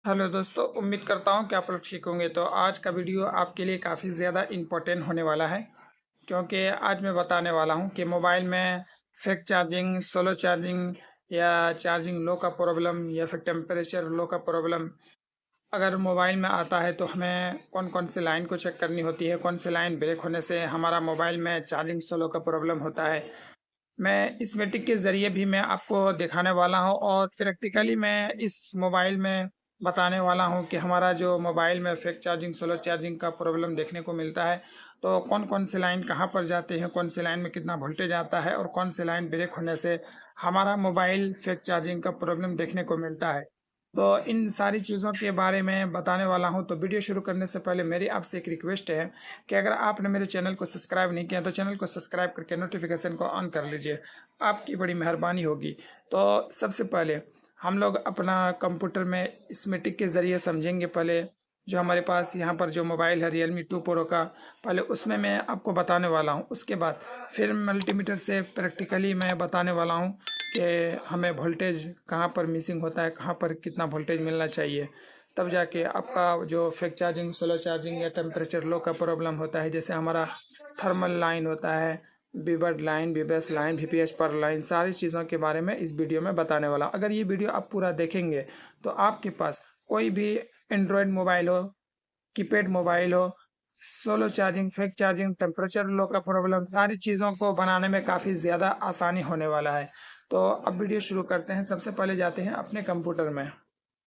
Hello दोस्तों, उम्मीद करता हूँ कि आप लोग ठीक होंगे। तो आज का वीडियो आपके लिए काफ़ी ज़्यादा इम्पोर्टेंट होने वाला है, क्योंकि आज मैं बताने वाला हूँ कि मोबाइल में फेक चार्जिंग, सोलो चार्जिंग या चार्जिंग लो का प्रॉब्लम या फिर टेम्परेचर लो का प्रॉब्लम अगर मोबाइल में आता है तो हमें कौन कौन सी लाइन को चेक करनी होती है, कौन सी लाइन ब्रेक होने से हमारा मोबाइल में चार्जिंग स्लो का प्रॉब्लम होता है। मैं इस मीटिंग के ज़रिए भी मैं आपको दिखाने वाला हूँ और प्रैक्टिकली मैं इस मोबाइल में बताने वाला हूँ कि हमारा जो मोबाइल में फेक चार्जिंग, सोलर चार्जिंग का प्रॉब्लम देखने को मिलता है। तो कौन कौन सी लाइन कहाँ पर जाती है, कौन सी लाइन में कितना वोल्टेज आता है और कौन सी लाइन ब्रेक होने से हमारा मोबाइल फेक चार्जिंग का प्रॉब्लम देखने को मिलता है। तो इन सारी चीज़ों के बारे में बताने वाला हूँ। तो वीडियो शुरू करने से पहले मेरी आपसे एक रिक्वेस्ट है कि अगर आपने मेरे चैनल को सब्सक्राइब नहीं किया तो चैनल को सब्सक्राइब करके नोटिफिकेशन को ऑन कर लीजिए, आपकी बड़ी मेहरबानी होगी। तो सबसे पहले हम लोग अपना कंप्यूटर में इस मीटिंग के ज़रिए समझेंगे। पहले जो हमारे पास यहाँ पर जो मोबाइल है रियलमी 2 प्रो का, पहले उसमें मैं आपको बताने वाला हूँ। उसके बाद फिर मल्टीमीटर से प्रैक्टिकली मैं बताने वाला हूँ कि हमें वोल्टेज कहाँ पर मिसिंग होता है, कहाँ पर कितना वोल्टेज मिलना चाहिए। तब जाके आपका जो फेक चार्जिंग, सोलर चार्जिंग या टेम्परेचर लो का प्रॉब्लम होता है, जैसे हमारा थर्मल लाइन होता है, बीबर्ड लाइन, बीबीएस लाइन, वीपीएस पर लाइन, सारी चीज़ों के बारे में इस वीडियो में बताने वाला। अगर ये वीडियो आप पूरा देखेंगे तो आपके पास कोई भी एंड्रॉयड मोबाइल हो, कीपैड मोबाइल हो, solo charging, fake charging, temperature low का प्रॉब्लम, सारी चीज़ों को बनाने में काफ़ी ज़्यादा आसानी होने वाला है। तो अब वीडियो शुरू करते हैं। सबसे पहले जाते हैं अपने कंप्यूटर में।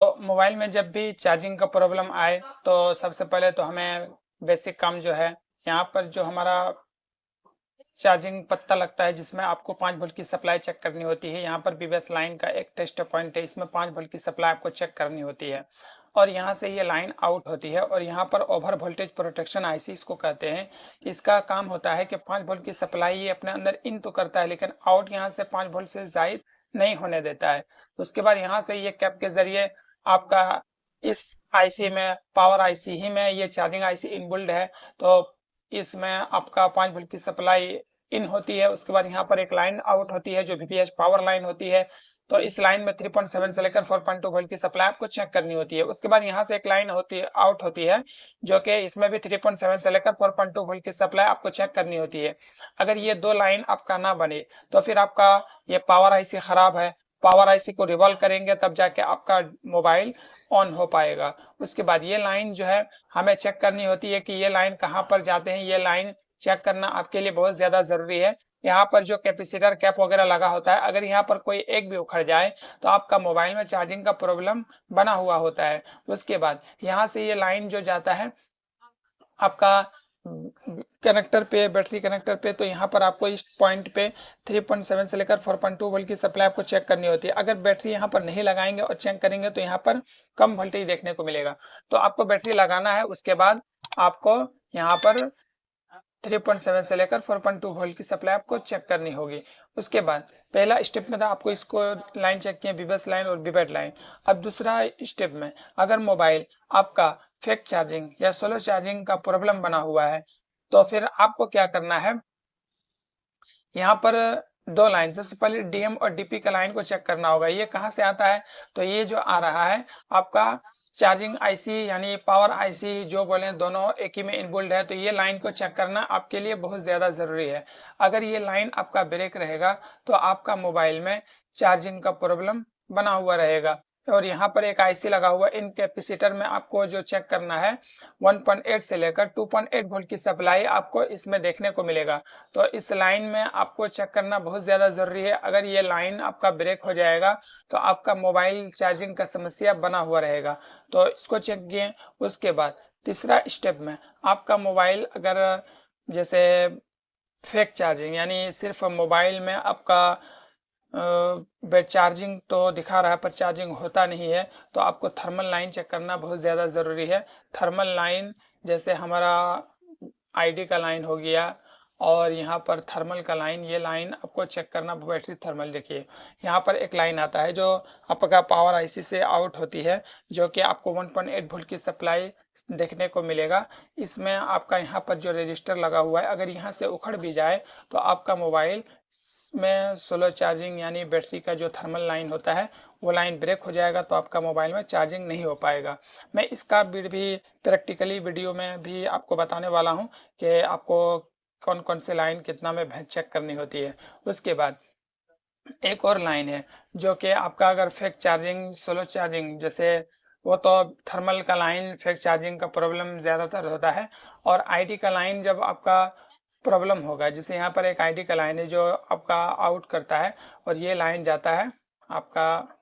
तो मोबाइल में जब भी चार्जिंग का प्रॉब्लम आए तो सबसे पहले तो हमें बेसिक काम जो है, यहाँ पर जो हमारा चार्जिंग पत्ता लगता है जिसमें आपको 5 वोल्ट की सप्लाई चेक करनी होती है। यहाँ पर बीबीएस लाइन का एक टेस्ट पॉइंट है, इसमें 5 वोल्ट की सप्लाई आपको चेक करनी होती है और यहाँ से ये लाइन आउट होती है और यहाँ पर ओवर वोल्टेज प्रोटेक्शन आईसी इसको कहते हैं। इसका काम होता है कि 5 वोल्ट की सप्लाई ये अपने अंदर इन तो करता है, लेकिन आउट यहाँ से 5 वोल्ट से जायद नहीं होने देता है। उसके बाद यहाँ से ये कैप के जरिए आपका इस आईसी में, पावर आईसी ही में ये चार्जिंग आईसी इनबिल्ड है, तो इसमें आपका 5 वोल्ट की सप्लाई इन होती है। उसके बाद यहाँ पर एक लाइन आउट होती है जो वीपीएस पावर लाइन होती है। तो इस लाइन में 3.7 से लेकर 4.2 वोल्ट की सप्लाई आपको चेक करनी होती है। उसके बाद यहाँ से एक लाइन होती है, आउट होती है, जो कि इसमें भी 3.7 से लेकर 4.2 वोल्ट की सप्लाई आपको चेक करनी होती है। अगर ये दो लाइन आपका ना बने तो फिर आपका ये पावर आईसी खराब है। पावर आईसी को रिवॉल्व करेंगे तब जाके आपका मोबाइल ऑन हो पाएगा। उसके बाद ये लाइन जो है हमें चेक करनी होती है कि ये लाइन कहाँ पर जाते हैं। ये लाइन चेक करना आपके लिए बहुत ज्यादा जरूरी है। यहाँ पर जो कैपेसिटर कैप वगैरह लगा होता है, अगर यहाँ पर कोई एक भी उखड़ जाए तो आपका मोबाइल में चार्जिंग का प्रॉब्लम बना हुआ होता है। उसके बाद यहाँ से ये लाइन जो जाता है आपका कनेक्टर पे, बैटरी कनेक्टर पे, तो यहाँ पर आपको इस पॉइंट पे 3.7 से लेकर 4.2 वोल्ट की सप्लाई आपको चेक करनी होती है। अगर बैटरी यहाँ पर नहीं लगाएंगे और चेक करेंगे तो यहाँ पर कम वोल्टेज देखने को मिलेगा। तो आपको बैटरी लगाना है। उसके बाद आपको यहाँ पर 3.7 से लेकर 4.2 वोल्ट की सप्लाई आपको चेक करनी होगी। उसके बाद पहला स्टेप में था आपको इसको लाइन चेक किया, बीबीएस लाइन और बीबेड लाइन। अब दूसरा स्टेप में अगर मोबाइल आपका फेक चार्जिंग या सोलो चार्जिंग का प्रॉब्लम बना हुआ है तो फिर आपको क्या करना है, यहाँ पर दो लाइन, सबसे पहले डीएम और डीपी का लाइन को चेक करना होगा। ये कहाँ से आता है, तो ये जो आ रहा है आपका चार्जिंग आईसी यानी पावर आईसी जो बोले दोनों एक ही में इनबिल्ड है, तो ये लाइन को चेक करना आपके लिए बहुत ज्यादा जरूरी है। अगर ये लाइन आपका ब्रेक रहेगा तो आपका मोबाइल में चार्जिंग का प्रॉब्लम बना हुआ रहेगा। और यहाँ पर एक आईसी लगा हुआ है, इन कैपेसिटर में आपको जो चेक करना है 1.8 से लेकर 2.8 वोल्ट की सप्लाई आपको इसमें देखने को मिलेगा। तो इस लाइन में आपको चेक करना बहुत ज़्यादा ज़रूरी है। अगर ये लाइन आपका ब्रेक हो जाएगा तो आपका मोबाइल चार्जिंग का समस्या बना हुआ रहेगा। तो इसको चेक किए। उसके बाद तीसरा स्टेप में आपका मोबाइल अगर जैसे फेक चार्जिंग यानी सिर्फ मोबाइल में आपका बैट चार्जिंग तो दिखा रहा है पर चार्जिंग होता नहीं है, तो आपको थर्मल लाइन चेक करना बहुत ज़्यादा ज़रूरी है। थर्मल लाइन जैसे हमारा आईडी का लाइन हो गया और यहाँ पर थर्मल का लाइन, ये लाइन आपको चेक करना, बैटरी थर्मल देखिए। यहाँ पर एक लाइन आता है जो आपका पावर आईसी से आउट होती है, जो कि आपको 1.8 वोल्ट की सप्लाई देखने को मिलेगा। इसमें आपका यहाँ पर जो रजिस्टर लगा हुआ है, अगर यहाँ से उखड़ भी जाए तो आपका मोबाइल में सोलर चार्जिंग यानी बैटरी का जो थर्मल लाइन होता है वो लाइन ब्रेक हो जाएगा, तो आपका मोबाइल में चार्जिंग नहीं हो पाएगा। मैं इसका भी प्रैक्टिकली वीडियो में भी आपको बताने वाला हूँ कि आपको कौन कौन से लाइन कितना में चेक करनी होती है। उसके बाद एक और लाइन है जो कि आपका अगर फेक चार्जिंग सोलर चार्जिंग, जैसे वो तो थर्मल का लाइन फेक चार्जिंग का प्रॉब्लम ज़्यादातर होता है, और आईडी का लाइन जब आपका प्रॉब्लम होगा, जैसे यहाँ पर एक आईडी का लाइन है जो आपका आउट करता है और ये लाइन जाता है आपका,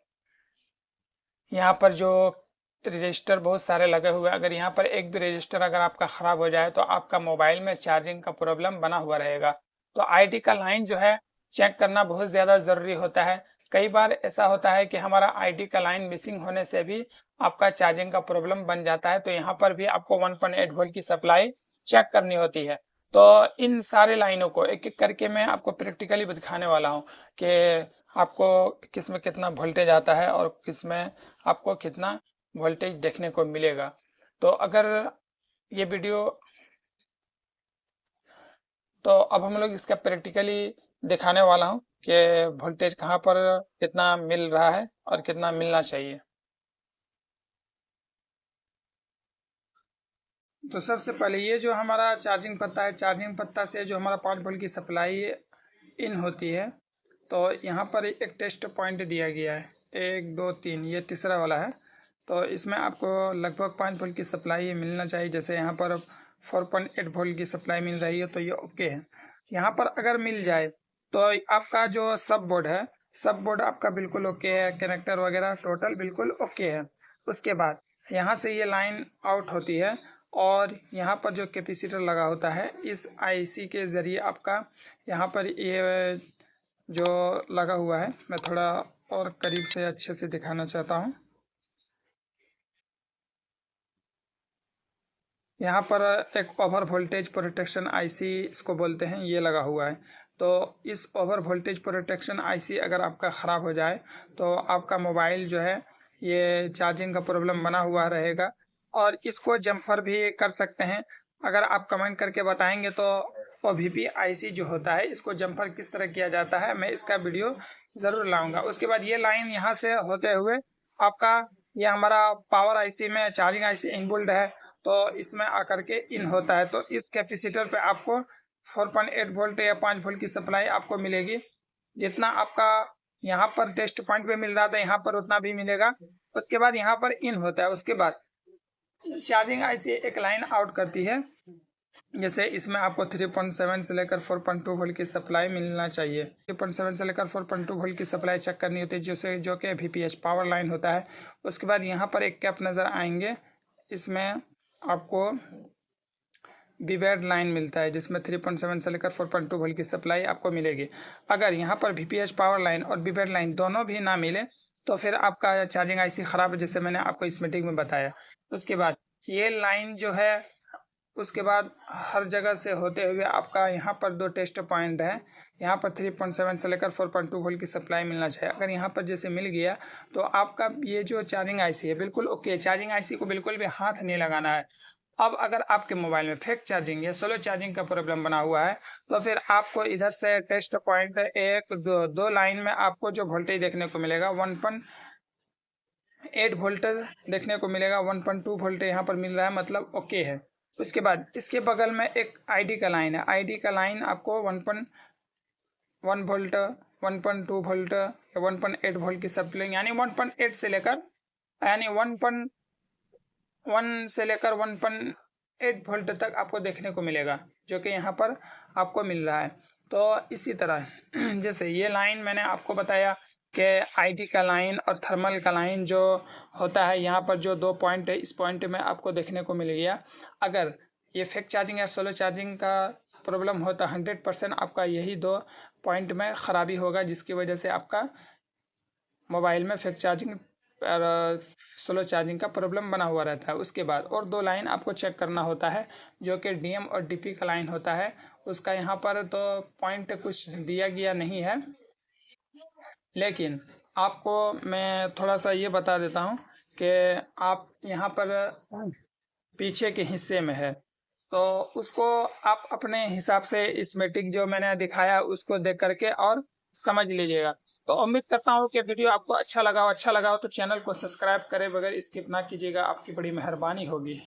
यहाँ पर जो रजिस्टर बहुत सारे लगे हुए हैं, अगर यहाँ पर एक भी रजिस्टर अगर आपका ख़राब हो जाए तो आपका मोबाइल में चार्जिंग का प्रॉब्लम बना हुआ रहेगा। तो आईडी का लाइन जो है चेक करना बहुत ज़्यादा ज़रूरी होता है। कई बार ऐसा होता है कि हमारा आईडी का लाइन मिसिंग होने से भी आपका चार्जिंग का प्रॉब्लम बन जाता है, तो यहाँ पर भी आपको 1.8 वोल्ट की सप्लाई चेक करनी होती है। तो इन सारे लाइनों को एक एक करके मैं आपको प्रैक्टिकली दिखाने वाला हूँ कि आपको किस में कितना वोल्टेज आता है और किस में आपको कितना वोल्टेज देखने को मिलेगा। तो अगर ये वीडियो, तो अब हम लोग इसका प्रैक्टिकली दिखाने वाला हूँ कि वोल्टेज कहाँ पर कितना मिल रहा है और कितना मिलना चाहिए। तो सबसे पहले ये जो हमारा चार्जिंग पत्ता है, चार्जिंग पत्ता से जो हमारा 5 वोल्ट की सप्लाई इन होती है, तो यहाँ पर एक टेस्ट पॉइंट दिया गया है, 1 2 3, ये तीसरा वाला है। तो इसमें आपको लगभग 5 वोल्ट की सप्लाई मिलना चाहिए। जैसे यहाँ पर 4.8 वोल्ट की सप्लाई मिल रही है तो ये ओके है। यहाँ पर अगर मिल जाए तो आपका जो सब बोर्ड है, सब बोर्ड आपका बिल्कुल ओके है, कनेक्टर वगैरह टोटल बिल्कुल ओके है। उसके बाद यहाँ से ये लाइन आउट होती है और यहाँ पर जो कैपेसिटर लगा होता है, इस आईसी के ज़रिए आपका यहाँ पर ये जो लगा हुआ है, मैं थोड़ा और करीब से अच्छे से दिखाना चाहता हूँ। यहाँ पर एक ओवर वोल्टेज प्रोटेक्शन आईसी इसको बोलते हैं, ये लगा हुआ है। तो इस ओवर वोल्टेज प्रोटेक्शन आईसी अगर आपका ख़राब हो जाए तो आपका मोबाइल जो है ये चार्जिंग का प्रॉब्लम बना हुआ रहेगा। और इसको जम्फर भी कर सकते हैं, अगर आप कमेंट करके बताएंगे तो ओवीपी आईसी जो होता है इसको जम्फर किस तरह किया जाता है मैं इसका वीडियो ज़रूर लाऊंगा। उसके बाद ये लाइन यहाँ से होते हुए आपका, ये हमारा पावर आईसी में चार्जिंग आईसी इनबिल्ड है, तो इसमें आकर के इन होता है। तो इस कैपेसिटर पे आपको 4.8 वोल्ट या 5 वोल्ट की सप्लाई आपको मिलेगी। जितना आपका यहाँ पर टेस्ट पॉइंट पे मिल रहा था यहाँ पर उतना भी मिलेगा। उसके बाद यहाँ पर इन होता है। उसके बाद चार्जिंग आईसी एक लाइन आउट करती है, जैसे इसमें आपको 3.7 से लेकर 4.2 वोल्ट की सप्लाई मिलना चाहिए। 3.7 से लेकर 4.2 वोल्ट की सप्लाई चेक करनी होती है, जैसे जो कि वीपीएच पावर लाइन होता है। उसके बाद यहाँ पर एक कैप नज़र आएंगे, इसमें आपको बीबेड लाइन मिलता है जिसमें 3.7 से लेकर 4.2 वोल्ट की सप्लाई आपको मिलेगी। अगर यहाँ पर वीपीएच पावर लाइन और बीबेड लाइन दोनों भी ना मिले तो फिर आपका चार्जिंग आईसी ख़राब है, जैसे मैंने आपको इस मीटिंग में बताया। उसके बाद ये लाइन जो है, उसके बाद हर जगह से होते हुए आपका यहाँ पर 2 टेस्ट पॉइंट है। यहाँ पर 3.7 से लेकर 4.2 वोल्ट की सप्लाई मिलना चाहिए। अगर यहाँ पर जैसे मिल गया तो आपका ये जो चार्जिंग आईसी है बिल्कुल ओके। चार्जिंग आईसी को बिल्कुल भी हाथ नहीं लगाना है। अब अगर आपके मोबाइल में फेक चार्जिंग या स्लो चार्जिंग का प्रॉब्लम बना हुआ है तो फिर आपको इधर से टेस्ट पॉइंट 1 2 लाइन में आपको जो वोल्टेज देखने को मिलेगा 1.8 वोल्ट देखने को मिलेगा। 1.2 वोल्ट यहाँ पर मिल रहा है, मतलब ओके है। उसके बाद इसके बगल में एक आईडी का लाइन है। आईडी का लाइन आपको 1.1 वोल्ट 1.2 वोल्ट या 1.8 वोल्ट की सप्लाई, यानी 1.8 से लेकर यानी 1.1 से लेकर 1.8 वोल्ट तक आपको देखने को मिलेगा, जो कि यहाँ पर आपको मिल रहा है। तो इसी तरह जैसे ये लाइन मैंने आपको बताया कि आईडी का लाइन और थर्मल का लाइन जो होता है, यहाँ पर जो 2 पॉइंट है, इस पॉइंट में आपको देखने को मिल गया। अगर ये फेक चार्जिंग या सोलो चार्जिंग का प्रॉब्लम होता 100% आपका यही 2 पॉइंट में ख़राबी होगा, जिसकी वजह से आपका मोबाइल में फेक चार्जिंग स्लो चार्जिंग का प्रॉब्लम बना हुआ रहता है। उसके बाद और 2 लाइन आपको चेक करना होता है, जो कि डीएम और डीपी का लाइन होता है। उसका यहाँ पर तो पॉइंट कुछ दिया गया नहीं है, लेकिन आपको मैं थोड़ा सा ये बता देता हूँ कि आप यहाँ पर पीछे के हिस्से में है, तो उसको आप अपने हिसाब से इस मीटिंग जो मैंने दिखाया उसको देख करके और समझ लीजिएगा। तो उम्मीद करता हूँ कि वीडियो आपको अच्छा लगा हो तो चैनल को सब्सक्राइब करे बगैर स्किप ना कीजिएगा, आपकी बड़ी मेहरबानी होगी।